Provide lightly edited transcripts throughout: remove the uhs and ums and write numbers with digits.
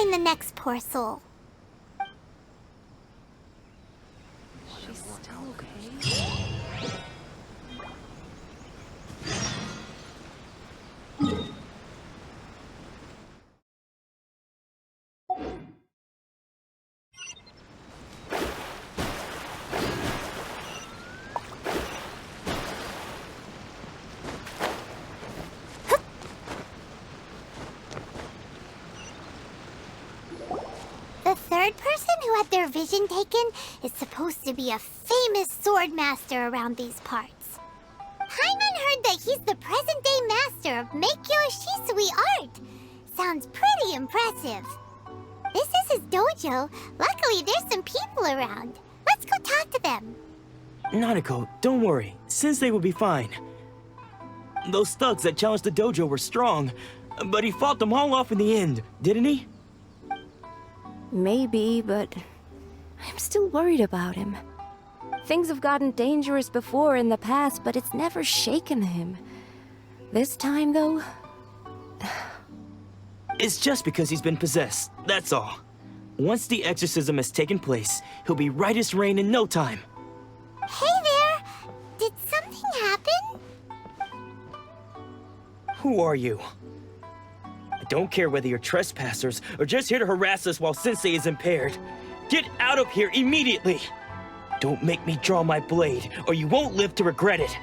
in the next parcel. She's still okay. The third person who had their vision taken is supposed to be a famous sword master around these parts. Paimon heard that he's the present-day master of Meikyo Shisui art. Sounds pretty impressive. This is his dojo. Luckily, there's some people around. Let's go talk to them. Nanako, don't worry. Sensei will be fine. Those thugs that challenged the dojo were strong, but he fought them all off in the end, didn't he? Maybe, but I'm still worried about him. Things have gotten dangerous before in the past, but it's never shaken him. This time, though... It's just because he's been possessed, that's all. Once the exorcism has taken place, he'll be right as rain in no time. Hey there! Did something happen? Who are you? I don't care whether you're trespassers or just here to harass us while Sensei is impaired. Get out of here immediately! Don't make me draw my blade, or you won't live to regret it.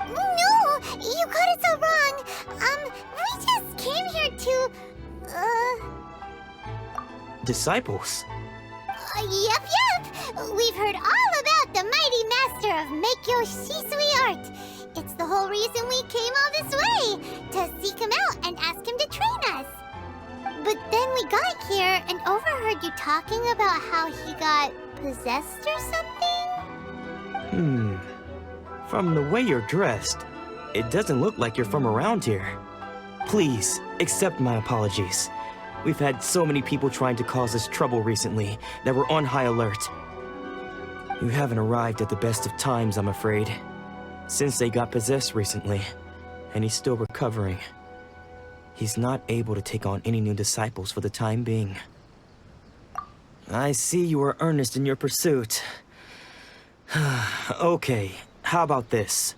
No! You got it so wrong! We just came here to... Disciples? Yep! We've heard all about the mighty master of Meikyo Shisui art. It's the whole reason we came all this way, to seek him out and ask him to train us. But then we got here and overheard you talking about how he got possessed or something? From the way you're dressed, it doesn't look like you're from around here. Please, accept my apologies. We've had so many people trying to cause us trouble recently that we're on high alert. You haven't arrived at the best of times, I'm afraid. Sensei got possessed recently, and he's still recovering. He's not able to take on any new disciples for the time being. I see you are earnest in your pursuit. Okay, how about this?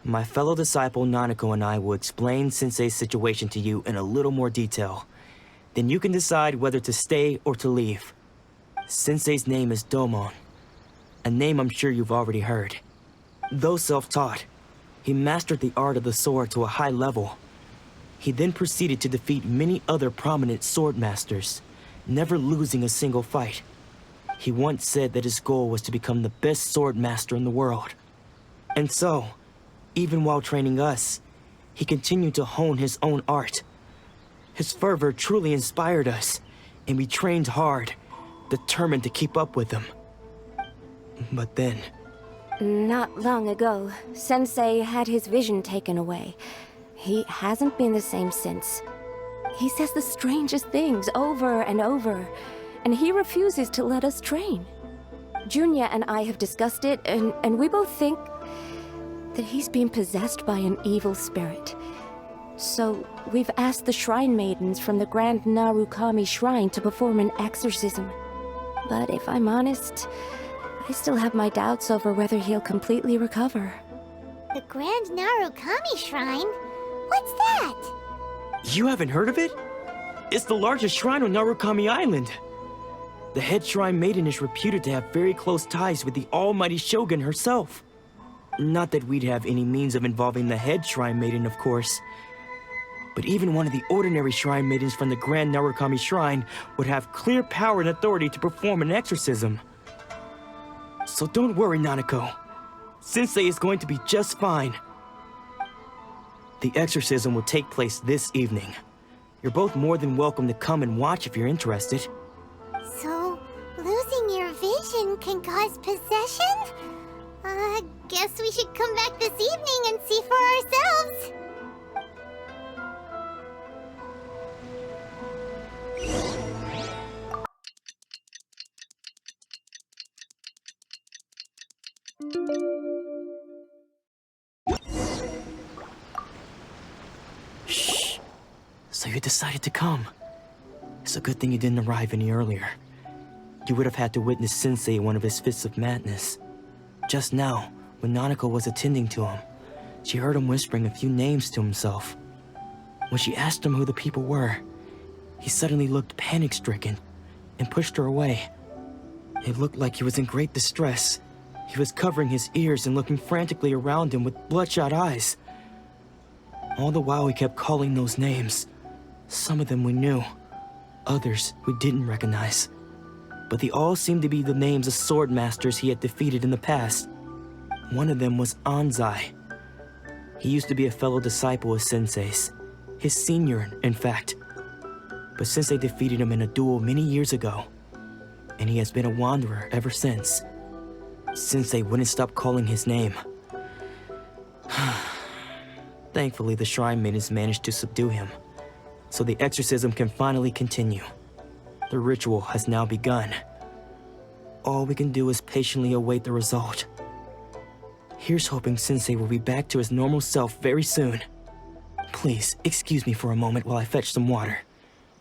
My fellow disciple Nanako and I will explain Sensei's situation to you in a little more detail. Then you can decide whether to stay or to leave. Sensei's name is Domon, a name I'm sure you've already heard. Though self-taught, he mastered the art of the sword to a high level. He then proceeded to defeat many other prominent sword masters, never losing a single fight. He once said that his goal was to become the best sword master in the world. And so, even while training us, he continued to hone his own art. His fervor truly inspired us, and we trained hard, determined to keep up with him. But then... Not long ago, Sensei had his vision taken away. He hasn't been the same since. He says the strangest things over and over, and he refuses to let us train. Junya and I have discussed it, and we both think that he's been possessed by an evil spirit. So, we've asked the shrine maidens from the Grand Narukami Shrine to perform an exorcism. But if I'm honest, I still have my doubts over whether he'll completely recover. The Grand Narukami Shrine? What's that? You haven't heard of it? It's the largest shrine on Narukami Island. The head shrine maiden is reputed to have very close ties with the almighty Shogun herself. Not that we'd have any means of involving the head shrine maiden, of course. But even one of the ordinary shrine maidens from the Grand Narukami Shrine would have clear power and authority to perform an exorcism. So don't worry, Nanako. Sensei is going to be just fine. The exorcism will take place this evening. You're both more than welcome to come and watch if you're interested. So, losing your vision can cause possession? Guess we should come back this evening and see for ourselves. Shh. So you decided to come. It's a good thing you didn't arrive any earlier. You would have had to witness Sensei in one of his fits of madness. Just now, when Nanako was attending to him, she heard him whispering a few names to himself. When she asked him who the people were, he suddenly looked panic-stricken and pushed her away. It looked like he was in great distress. He was covering his ears and looking frantically around him with bloodshot eyes. All the while he kept calling those names. Some of them we knew, others we didn't recognize. But they all seemed to be the names of sword masters he had defeated in the past. One of them was Anzai. He used to be a fellow disciple of Sensei's, his senior, in fact. But Sensei defeated him in a duel many years ago, and he has been a wanderer ever since. Sensei wouldn't stop calling his name. Thankfully, the shrine maidens managed to subdue him, so the exorcism can finally continue. The ritual has now begun. All we can do is patiently await the result. Here's hoping Sensei will be back to his normal self very soon. Please, excuse me for a moment while I fetch some water.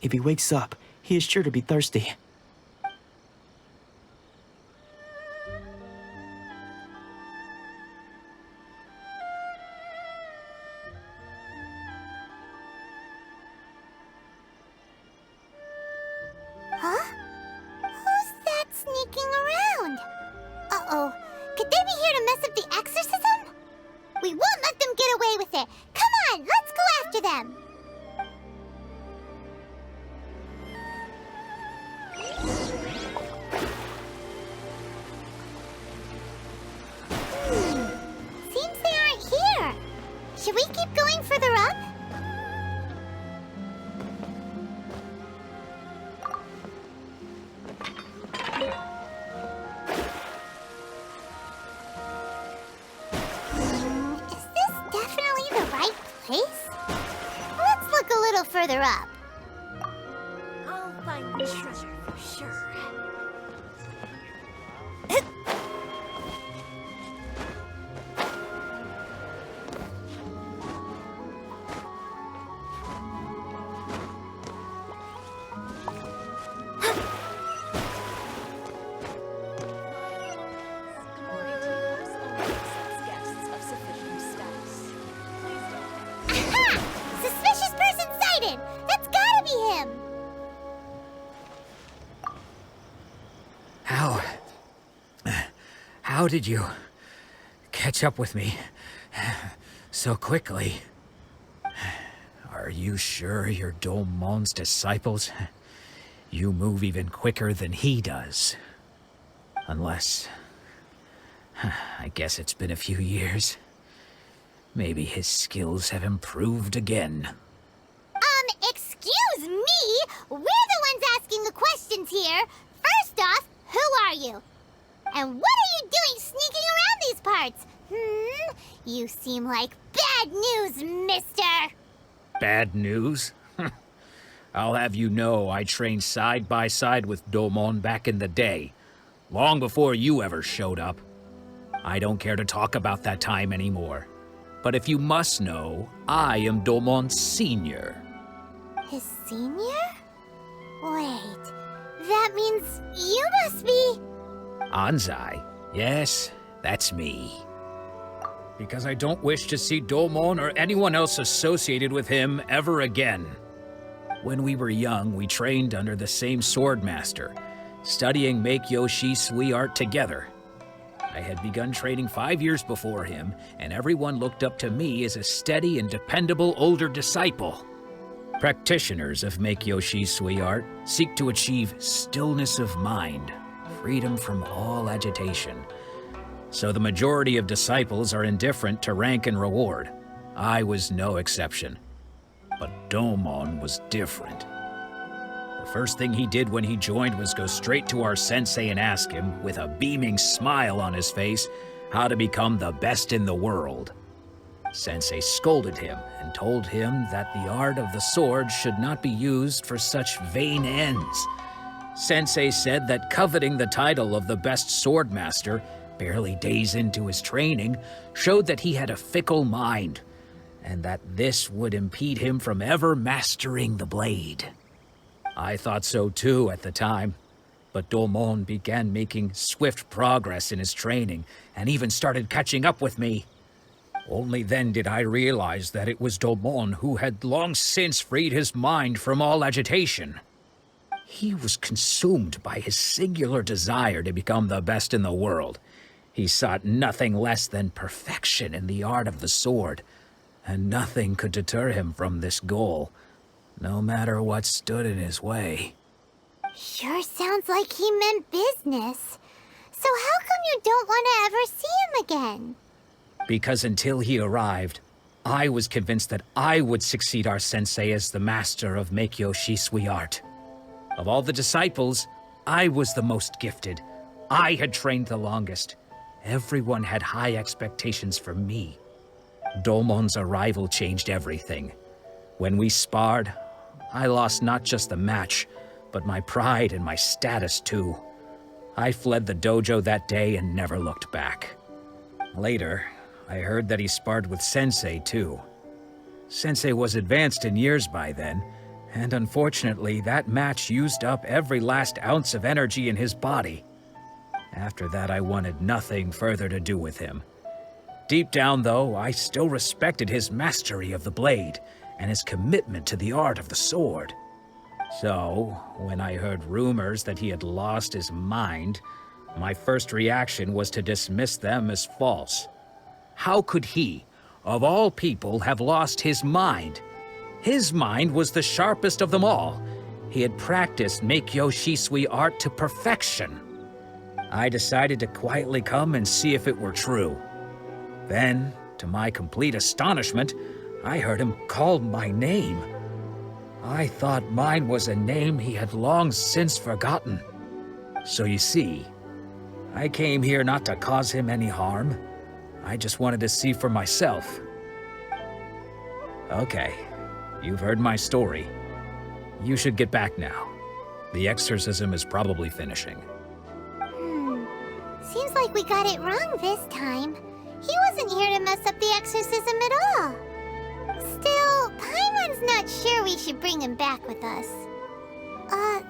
If he wakes up, he is sure to be thirsty. Huh? Who's that sneaking around? Uh-oh. Could they be here to mess up the exorcism? We won't let them get away with it. Come on, let's go after them. Seems they aren't here. Should we keep going further up? Is this definitely the right place? Let's look a little further up. I'll find the treasure for sure. Aha! Suspicious person sighted! That's gotta be him! How did you catch up with me so quickly? Are you sure you're Domon's disciples? You move even quicker than he does. Unless... I guess it's been a few years. Maybe his skills have improved again. Excuse me? We're the ones asking the questions here. First off, who are you? And what are you doing sneaking around these parts? You seem like bad news, mister. Bad news? I'll have you know I trained side by side with Domon back in the day, long before you ever showed up. I don't care to talk about that time anymore. But if you must know, I am Domon's senior. His senior? Wait, that means you must be... Anzai? Yes, that's me. Because I don't wish to see Domon or anyone else associated with him ever again. When we were young, we trained under the same sword master, studying Make-Yoshi Sui art together. I had begun training 5 years before him, and everyone looked up to me as a steady and dependable older disciple. Practitioners of Make-Yoshi Sui art seek to achieve stillness of mind, freedom from all agitation. So the majority of disciples are indifferent to rank and reward. I was no exception. But Domon was different. The first thing he did when he joined was go straight to our sensei and ask him, with a beaming smile on his face, how to become the best in the world. Sensei scolded him and told him that the art of the sword should not be used for such vain ends. Sensei said that coveting the title of the best sword master, barely days into his training, showed that he had a fickle mind, and that this would impede him from ever mastering the blade. I thought so too at the time. But Domon began making swift progress in his training, and even started catching up with me. Only then did I realize that it was Domon who had long since freed his mind from all agitation. He was consumed by his singular desire to become the best in the world. He sought nothing less than perfection in the art of the sword, and nothing could deter him from this goal, no matter what stood in his way. Sure sounds like he meant business. So how come you don't want to ever see him again? Because until he arrived, I was convinced that I would succeed our sensei as the master of Meikyo Shisui art. Of all the disciples, I was the most gifted. I had trained the longest. Everyone had high expectations for me. Domon's arrival changed everything. When we sparred, I lost not just the match, but my pride and my status too. I fled the dojo that day and never looked back. Later, I heard that he sparred with Sensei too. Sensei was advanced in years by then, and unfortunately that match used up every last ounce of energy in his body. After that, I wanted nothing further to do with him. Deep down though, I still respected his mastery of the blade and his commitment to the art of the sword. So, when I heard rumors that he had lost his mind, my first reaction was to dismiss them as false. How could he, of all people, have lost his mind? His mind was the sharpest of them all. He had practiced Meikyo Shisui art to perfection. I decided to quietly come and see if it were true. Then, to my complete astonishment, I heard him call my name. I thought mine was a name he had long since forgotten. So you see, I came here not to cause him any harm. I just wanted to see for myself. Okay, you've heard my story. You should get back now. The exorcism is probably finishing. Seems like we got it wrong this time. He wasn't here to mess up the exorcism at all. Still, Paimon's not sure we should bring him back with us.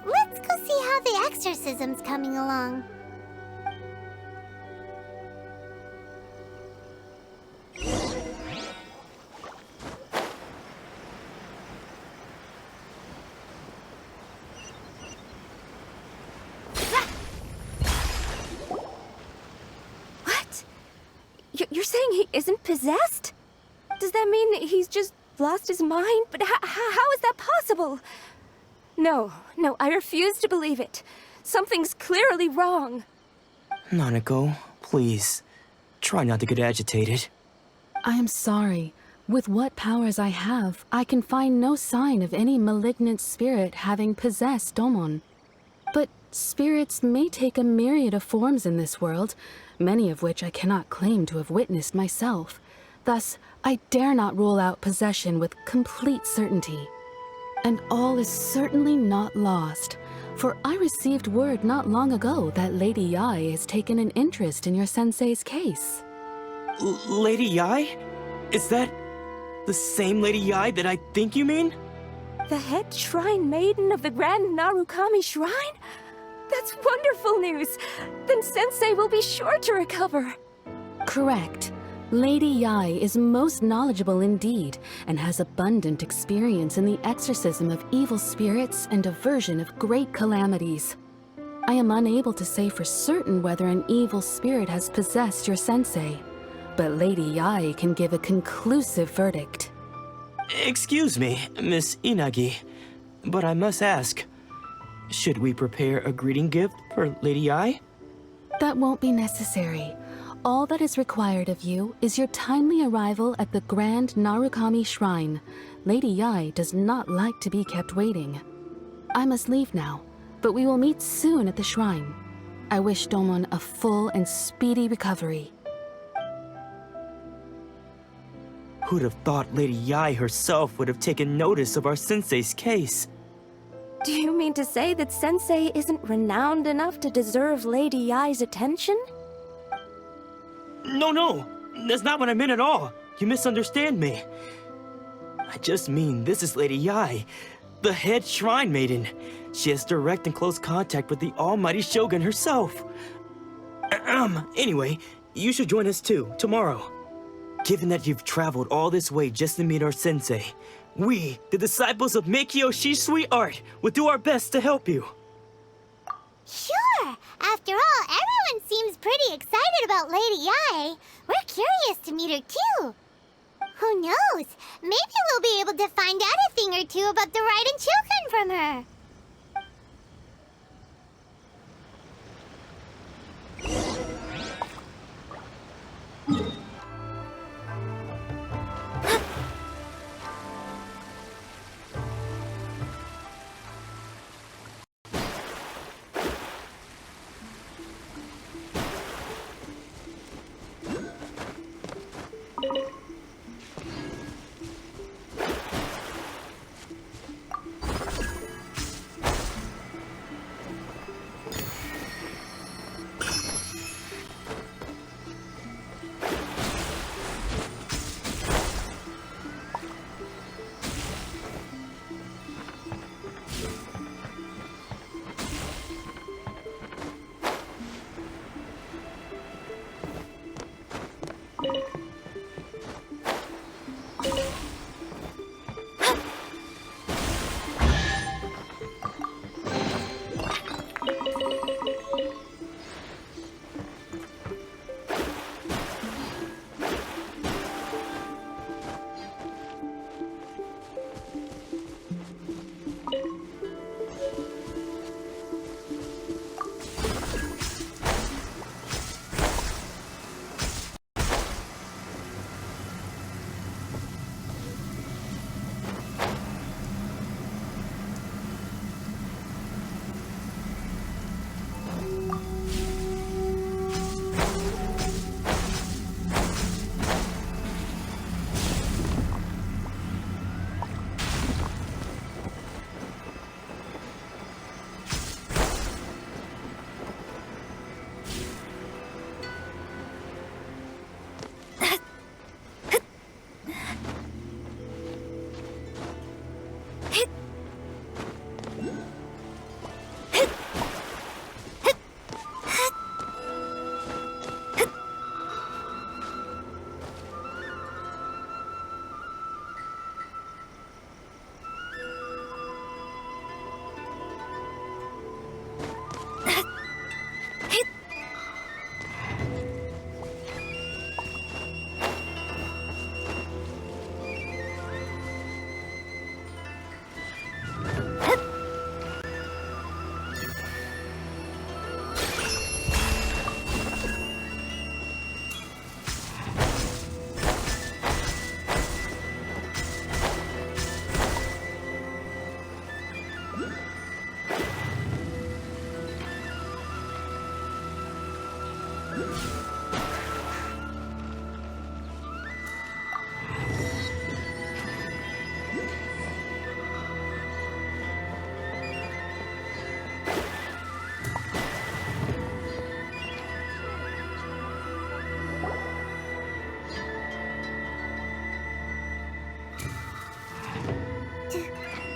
Let's go see how the exorcism's coming along. What? You're saying he isn't possessed? Does that mean he's just lost his mind? But how is that possible? No, I refuse to believe it. Something's clearly wrong. Nanako, please. Try not to get agitated. I am sorry. With what powers I have, I can find no sign of any malignant spirit having possessed Domon. But spirits may take a myriad of forms in this world, many of which I cannot claim to have witnessed myself. Thus, I dare not rule out possession with complete certainty. And all is certainly not lost, for I received word not long ago that Lady Yae has taken an interest in your sensei's case. Lady Yae? Is that the same Lady Yae that I think you mean? The head shrine maiden of the Grand Narukami Shrine? That's wonderful news! Then Sensei will be sure to recover. Correct. Lady Yae is most knowledgeable indeed, and has abundant experience in the exorcism of evil spirits and aversion of great calamities. I am unable to say for certain whether an evil spirit has possessed your sensei, but Lady Yae can give a conclusive verdict. Excuse me, Miss Inagi, but I must ask, should we prepare a greeting gift for Lady Yae? That won't be necessary. All that is required of you is your timely arrival at the Grand Narukami Shrine. Lady Yae does not like to be kept waiting. I must leave now, but we will meet soon at the shrine. I wish Domon a full and speedy recovery. Who'd have thought Lady Yae herself would have taken notice of our sensei's case? Do you mean to say that Sensei isn't renowned enough to deserve Lady Yae's attention? No, that's not what I meant at all. You misunderstand me. I just mean this is Lady Yae, The head shrine maiden. She has direct and close contact with the almighty Shogun herself. Anyway, you should join us too, tomorrow. Given that you've traveled all this way just to meet our sensei, we, the disciples of Meikyo Shisui Art, will do our best to help you. Sure! After all, everyone seems pretty excited about Lady Yae. We're curious to meet her too. Who knows? Maybe we'll be able to find out a thing or two about the Raiden Shogun from her.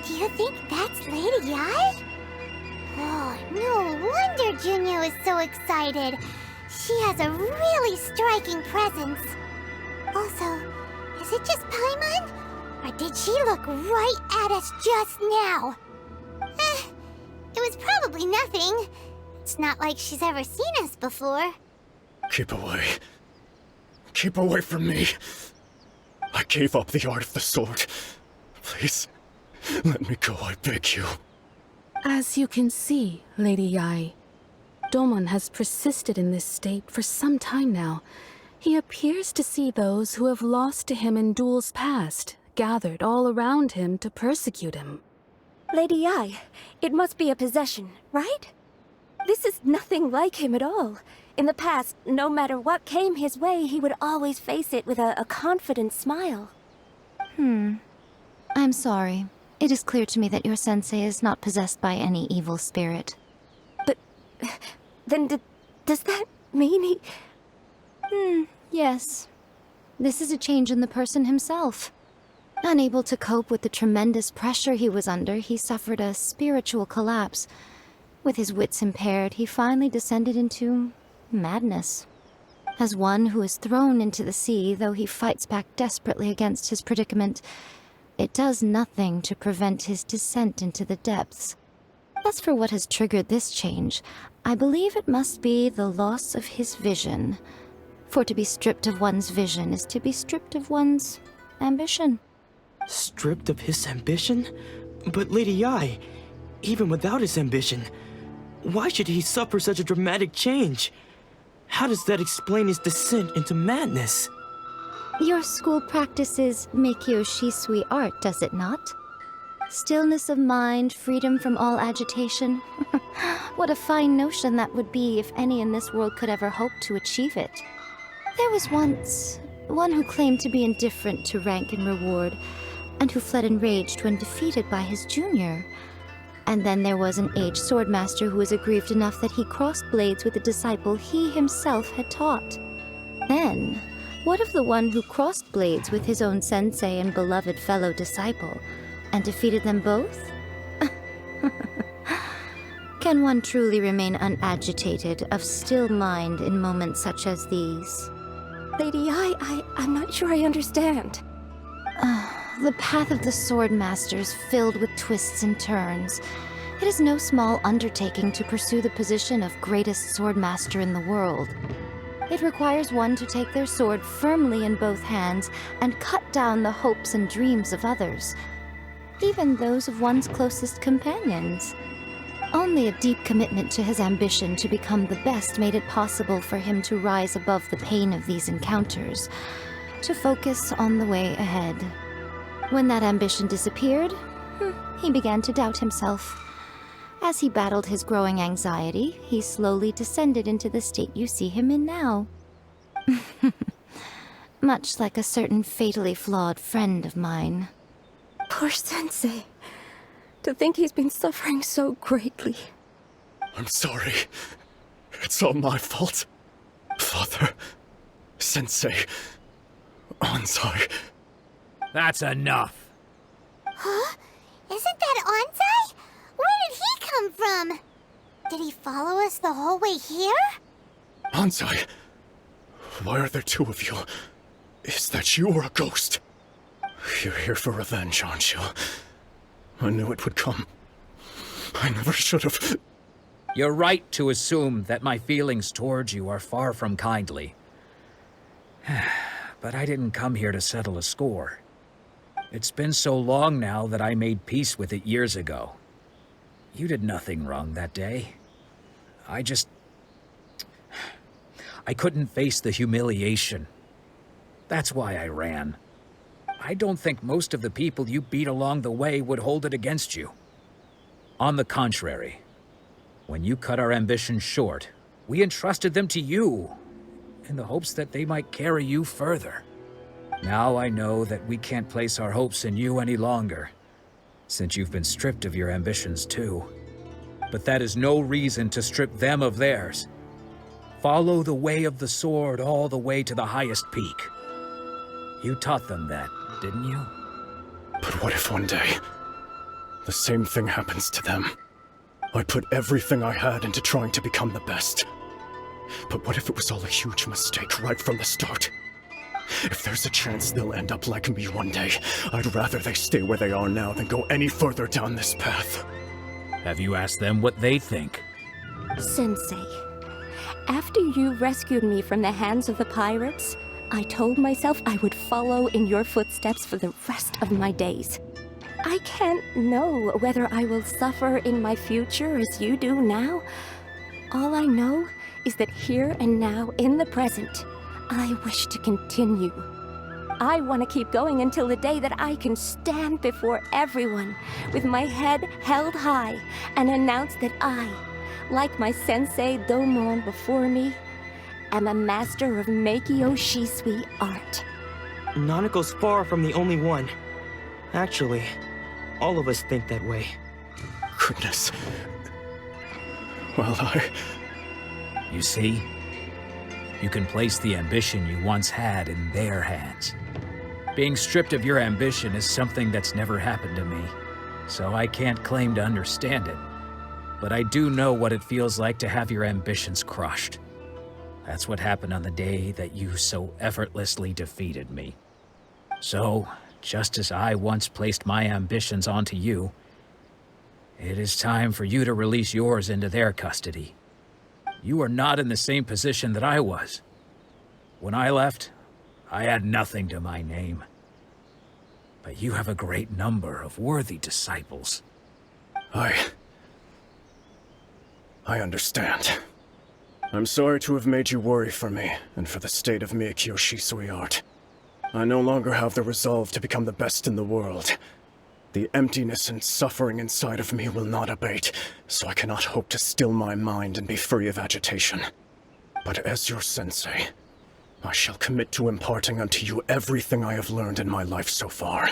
Do you think that's Lady Yae? Oh, no wonder Junyo is so excited. She has a really striking presence. Also, is it just Paimon? Or did she look right at us just now? It was probably nothing. It's not like she's ever seen us before. Keep away. Keep away from me. I gave up the art of the sword. Please, let me go, I beg you. As you can see, Lady Yae, Domon has persisted in this state for some time now. He appears to see those who have lost to him in duels past, gathered all around him to persecute him. Lady Yae, it must be a possession, right? This is nothing like him at all. In the past, no matter what came his way, he would always face it with a confident smile. I'm sorry. It is clear to me that your sensei is not possessed by any evil spirit. But then does that mean he... Yes. This is a change in the person himself. Unable to cope with the tremendous pressure he was under, he suffered a spiritual collapse. With his wits impaired, he finally descended into madness. As one who is thrown into the sea, though he fights back desperately against his predicament, it does nothing to prevent his descent into the depths. As for what has triggered this change, I believe it must be the loss of his vision. For to be stripped of one's vision is to be stripped of one's ambition. Stripped of his ambition? But Lady Yi, even without his ambition, why should he suffer such a dramatic change? How does that explain his descent into madness? Your school practices Meikyo Shisui art, does it not? Stillness of mind, freedom from all agitation. What a fine notion that would be if any in this world could ever hope to achieve it. There was once one who claimed to be indifferent to rank and reward, and who fled enraged when defeated by his junior. And then there was an aged swordmaster who was aggrieved enough that he crossed blades with a disciple he himself had taught. Then, what of the one who crossed blades with his own sensei and beloved fellow disciple, and defeated them both? Can one truly remain unagitated, of still mind in moments such as these? Lady Yi, I'm not sure I understand. The path of the Swordmaster is filled with twists and turns. It is no small undertaking to pursue the position of greatest Swordmaster in the world. It requires one to take their sword firmly in both hands and cut down the hopes and dreams of others, even those of one's closest companions. Only a deep commitment to his ambition to become the best made it possible for him to rise above the pain of these encounters, to focus on the way ahead. When that ambition disappeared, he began to doubt himself. As he battled his growing anxiety, he slowly descended into the state you see him in now. Much like a certain fatally flawed friend of mine. Poor Sensei. To think he's been suffering so greatly. I'm sorry. It's all my fault. Father, Sensei, Anzai. That's enough. Huh? Isn't that Anzai? Where did he come from? Did he follow us the whole way here? Anzai, why are there two of you? Is that you or a ghost? You're here for revenge, aren't you? I knew it would come. I never should have. You're right to assume that my feelings towards you are far from kindly. But I didn't come here to settle a score. It's been so long now that I made peace with it years ago. You did nothing wrong that day. I couldn't face the humiliation. That's why I ran. I don't think most of the people you beat along the way would hold it against you. On the contrary, when you cut our ambitions short, we entrusted them to you, in the hopes that they might carry you further. Now I know that we can't place our hopes in you any longer, since you've been stripped of your ambitions too. But that is no reason to strip them of theirs. Follow the way of the sword all the way to the highest peak. You taught them that, didn't you? But what if one day, the same thing happens to them? I put everything I had into trying to become the best. But what if it was all a huge mistake right from the start? If there's a chance they'll end up like me one day, I'd rather they stay where they are now than go any further down this path. Have you asked them what they think? Sensei, after you rescued me from the hands of the pirates, I told myself I would follow in your footsteps for the rest of my days. I can't know whether I will suffer in my future as you do now. All I know is that here and now, in the present, I wish to continue. I want to keep going until the day that I can stand before everyone with my head held high and announce that I, like my sensei Domon before me, am a master of Meikyo Shisui art. Nanako's far from the only one. Actually, all of us think that way. Goodness. Well, You see? You can place the ambition you once had in their hands. Being stripped of your ambition is something that's never happened to me, so I can't claim to understand it. But I do know what it feels like to have your ambitions crushed. That's what happened on the day that you so effortlessly defeated me. So, just as I once placed my ambitions onto you, it is time for you to release yours into their custody. You are not in the same position that I was. When I left, I had nothing to my name. But you have a great number of worthy disciples. I understand. I'm sorry to have made you worry for me, and for the state of Miyakyo Shisui art. I no longer have the resolve to become the best in the world. The emptiness and suffering inside of me will not abate, so I cannot hope to still my mind and be free of agitation. But as your sensei, I shall commit to imparting unto you everything I have learned in my life so far.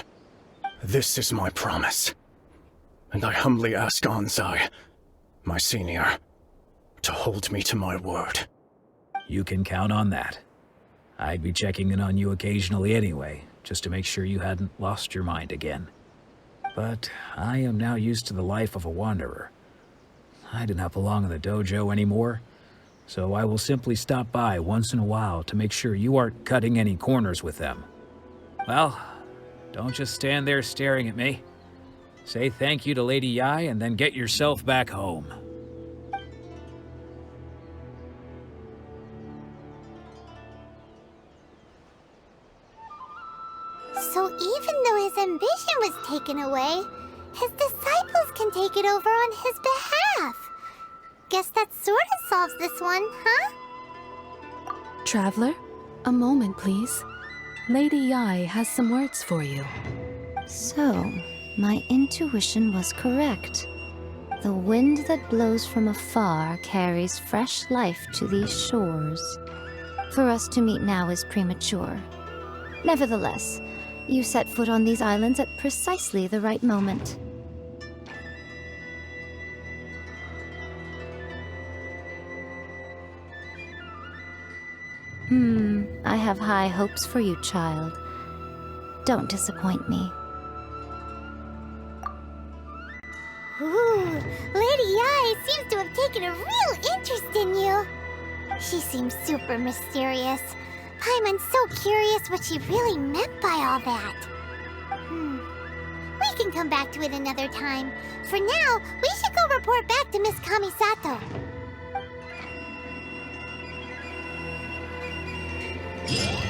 This is my promise. And I humbly ask Anzai, my senior, to hold me to my word. You can count on that. I'd be checking in on you occasionally anyway, just to make sure you hadn't lost your mind again. But I am now used to the life of a wanderer. I do not belong in the dojo anymore, so I will simply stop by once in a while to make sure you aren't cutting any corners with them. Well, don't just stand there staring at me. Say thank you to Lady Yai and then get yourself back home. So even though his ambition was taken away, his disciples can take it over on his behalf. Guess that sort of solves this one, huh? Traveler, a moment, please. Lady Yai has some words for you. So, my intuition was correct. The wind that blows from afar carries fresh life to these shores. For us to meet now is premature. Nevertheless, you set foot on these islands at precisely the right moment. I have high hopes for you, child. Don't disappoint me. Ooh, Lady Yai seems to have taken a real interest in you. She seems super mysterious. Paimon's so curious what she really meant by all that. We can come back to it another time. For now, we should go report back to Miss Kamisato. Yeah.